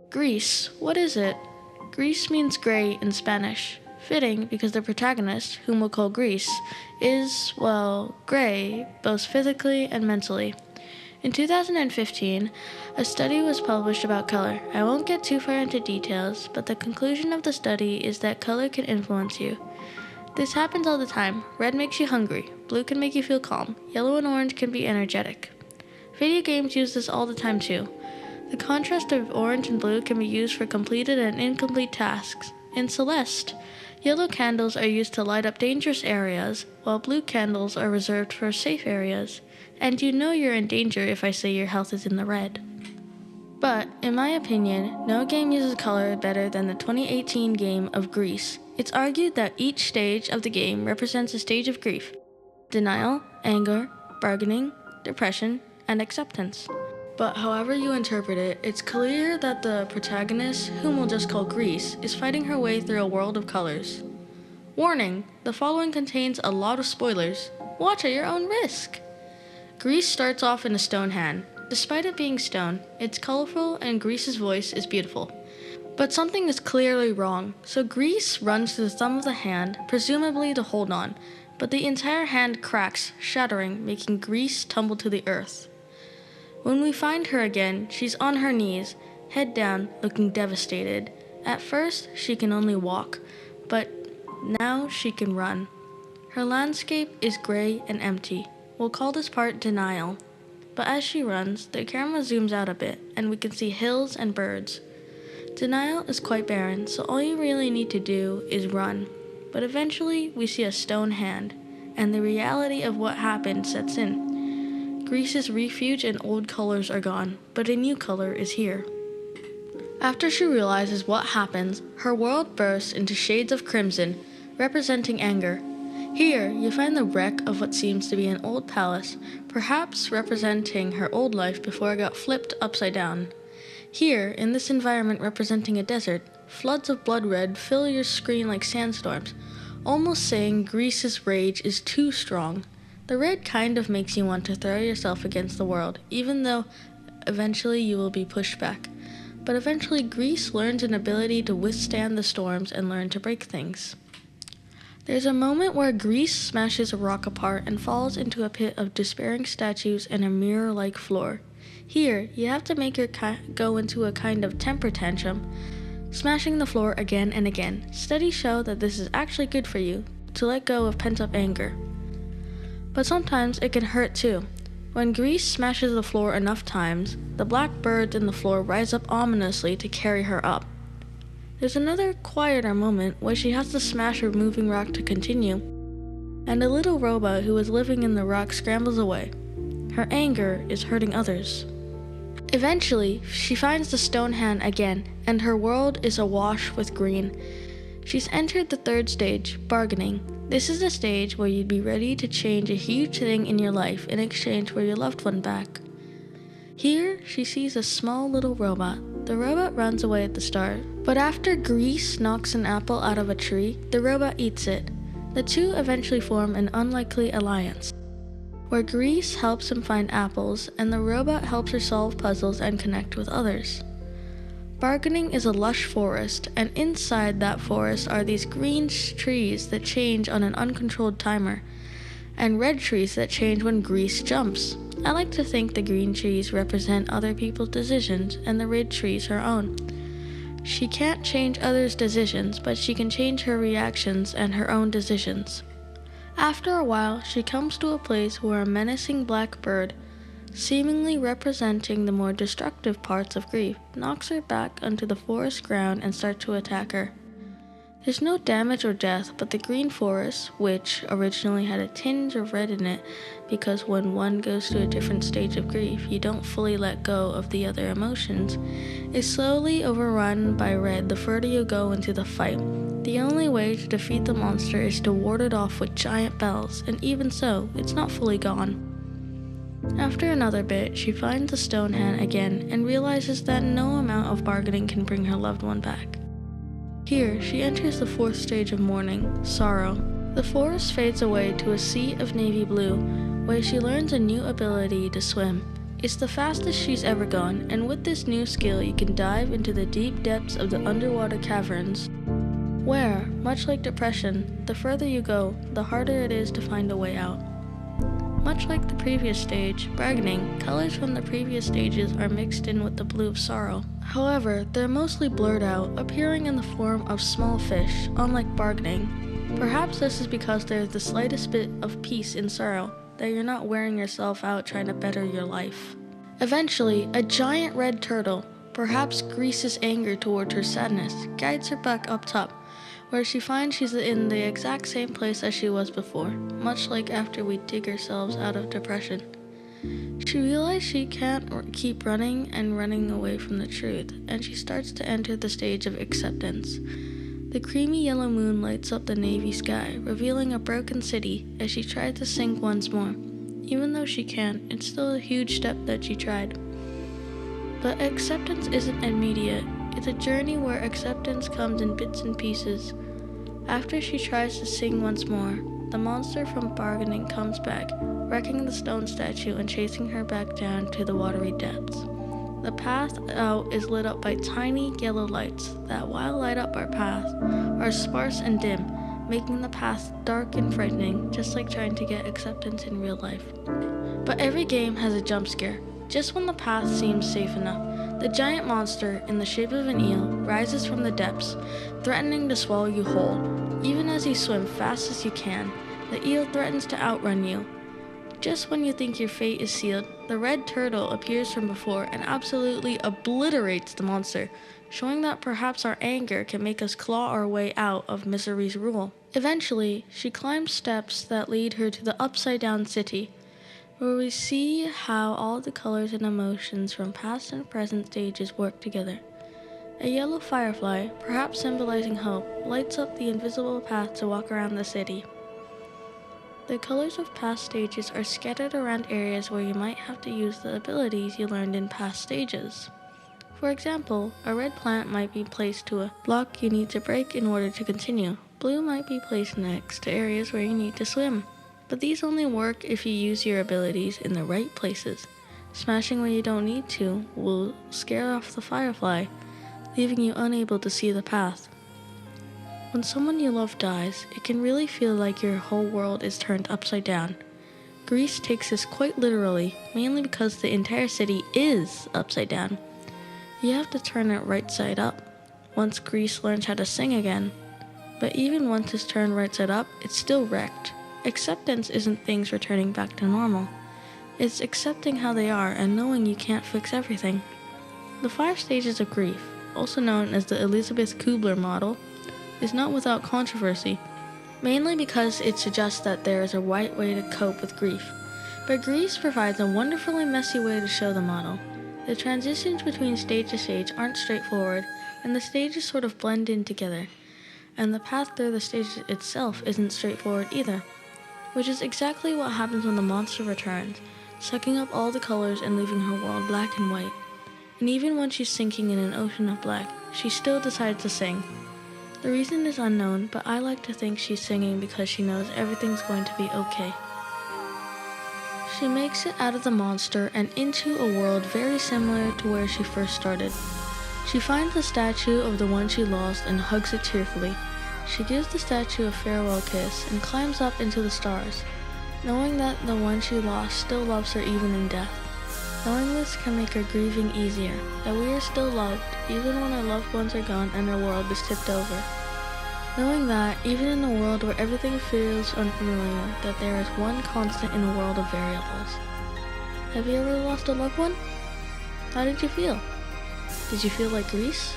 Gris, what is it? Gris means gray in Spanish. Fitting because the protagonist, whom we'll call Gris, is, well, gray, both physically and mentally. In 2015, a study was published about color. I won't get too far into details, but the conclusion of the study is that color can influence you. This happens all the time. Red makes you hungry. Blue can make you feel calm. Yellow and orange can be energetic. Video games use this all the time too. The contrast of orange and blue can be used for completed and incomplete tasks. In Celeste, yellow candles are used to light up dangerous areas, while blue candles are reserved for safe areas. And you know you're in danger if I say your health is in the red. But, in my opinion, no game uses color better than the 2018 game of Gris. It's argued that each stage of the game represents a stage of grief: denial, anger, bargaining, depression, and acceptance. But however you interpret it, it's clear that the protagonist, whom we'll just call Gris, is fighting her way through a world of colors. Warning, the following contains a lot of spoilers. Watch at your own risk. Gris starts off in a stone hand. Despite it being stone, it's colorful and Gris's voice is beautiful. But something is clearly wrong, so Gris runs to the thumb of the hand, presumably to hold on, but the entire hand cracks, shattering, making Gris tumble to the earth. When we find her again, she's on her knees, head down, looking devastated. At first, she can only walk, but now she can run. Her landscape is gray and empty. We'll call this part denial. But as she runs, the camera zooms out a bit, and we can see hills and birds. Denial is quite barren, so all you really need to do is run. But eventually, we see a stone hand, and the reality of what happened sets in. Gris's refuge and old colors are gone, but a new color is here. After she realizes what happens, her world bursts into shades of crimson, representing anger. Here, you find the wreck of what seems to be an old palace, perhaps representing her old life before it got flipped upside down. Here, in this environment representing a desert, floods of blood red fill your screen like sandstorms, almost saying Gris's rage is too strong. The red kind of makes you want to throw yourself against the world, even though eventually you will be pushed back. But eventually Gris learns an ability to withstand the storms and learn to break things. There's a moment where Gris smashes a rock apart and falls into a pit of despairing statues and a mirror-like floor. Here, you have to make her go into a kind of temper tantrum, smashing the floor again and again. Studies show that this is actually good for you, to let go of pent-up anger. But sometimes it can hurt too. When Gris smashes the floor enough times, the black birds in the floor rise up ominously to carry her up. There's another quieter moment where she has to smash a moving rock to continue, and a little robot who is living in the rock scrambles away. Her anger is hurting others. Eventually, she finds the stone hand again, and her world is awash with green. She's entered the third stage, bargaining. This is the stage where you'd be ready to change a huge thing in your life in exchange for your loved one back. Here, she sees a small little robot. The robot runs away at the start, but after Gris knocks an apple out of a tree, the robot eats it. The two eventually form an unlikely alliance, where Gris helps him find apples, and the robot helps her solve puzzles and connect with others. Bargaining is a lush forest, and inside that forest are these green trees that change on an uncontrolled timer, and red trees that change when Gris jumps. I like to think the green trees represent other people's decisions, and the red trees her own. She can't change others' decisions, but she can change her reactions and her own decisions. After a while, she comes to a place where a menacing black bird, seemingly representing the more destructive parts of grief, knocks her back onto the forest ground and starts to attack her. There's no damage or death, but the green forest, which originally had a tinge of red in it, because when one goes to a different stage of grief, you don't fully let go of the other emotions, is slowly overrun by red the further you go into the fight. The only way to defeat the monster is to ward it off with giant bells, and even so, it's not fully gone. After another bit, she finds the stone hand again and realizes that no amount of bargaining can bring her loved one back. Here, she enters the fourth stage of mourning, sorrow. The forest fades away to a sea of navy blue, where she learns a new ability to swim. It's the fastest she's ever gone, and with this new skill you can dive into the deep depths of the underwater caverns, where, much like depression, the further you go, the harder it is to find a way out. Much like the previous stage, bargaining, colors from the previous stages are mixed in with the blue of sorrow. However, they're mostly blurred out, appearing in the form of small fish, unlike bargaining. Perhaps this is because there's the slightest bit of peace in sorrow, that you're not wearing yourself out trying to better your life. Eventually, a giant red turtle, perhaps Greece's anger toward her sadness, guides her back up top, where she finds she's in the exact same place as she was before, much like after we dig ourselves out of depression. She realizes she can't keep running and running away from the truth, and she starts to enter the stage of acceptance. The creamy yellow moon lights up the navy sky, revealing a broken city as she tries to sink once more. Even though she can't, it's still a huge step that she tried. But acceptance isn't immediate. It's a journey where acceptance comes in bits and pieces. After she tries to sing once more, the monster from bargaining comes back, wrecking the stone statue and chasing her back down to the watery depths. The path out is lit up by tiny yellow lights that, while light up our path, are sparse and dim, making the path dark and frightening, just like trying to get acceptance in real life. But every game has a jump scare. Just when the path seems safe enough, the giant monster, in the shape of an eel, rises from the depths, threatening to swallow you whole. Even as you swim fast as you can, the eel threatens to outrun you. Just when you think your fate is sealed, the red turtle appears from before and absolutely obliterates the monster, showing that perhaps our anger can make us claw our way out of misery's rule. Eventually, she climbs steps that lead her to the upside-down city, where we see how all the colors and emotions from past and present stages work together. A yellow firefly, perhaps symbolizing hope, lights up the invisible path to walk around the city. The colors of past stages are scattered around areas where you might have to use the abilities you learned in past stages. For example, a red plant might be placed to a block you need to break in order to continue. Blue might be placed next to areas where you need to swim. But these only work if you use your abilities in the right places. Smashing when you don't need to will scare off the firefly, leaving you unable to see the path. When someone you love dies, it can really feel like your whole world is turned upside down. Greece takes this quite literally, mainly because the entire city is upside down. You have to turn it right side up, once Greece learns how to sing again. But even once it's turned right side up, it's still wrecked. Acceptance isn't things returning back to normal. It's accepting how they are and knowing you can't fix everything. The 5 stages of grief, also known as the Elisabeth Kubler model, is not without controversy, mainly because it suggests that there is a right way to cope with grief. But Greece provides a wonderfully messy way to show the model. The transitions between stage to stage aren't straightforward, and the stages sort of blend in together. And the path through the stage itself isn't straightforward either, which is exactly what happens when the monster returns, sucking up all the colors and leaving her world black and white. And even when she's sinking in an ocean of black, she still decides to sing. The reason is unknown, but I like to think she's singing because she knows everything's going to be okay. She makes it out of the monster and into a world very similar to where she first started. She finds the statue of the one she lost and hugs it tearfully. She gives the statue a farewell kiss and climbs up into the stars, knowing that the one she lost still loves her even in death. Knowing this can make her grieving easier, that we are still loved even when our loved ones are gone and our world is tipped over. Knowing that, even in a world where everything feels unfamiliar, that there is one constant in a world of variables. Have you ever lost a loved one? How did you feel? Did you feel like Greece?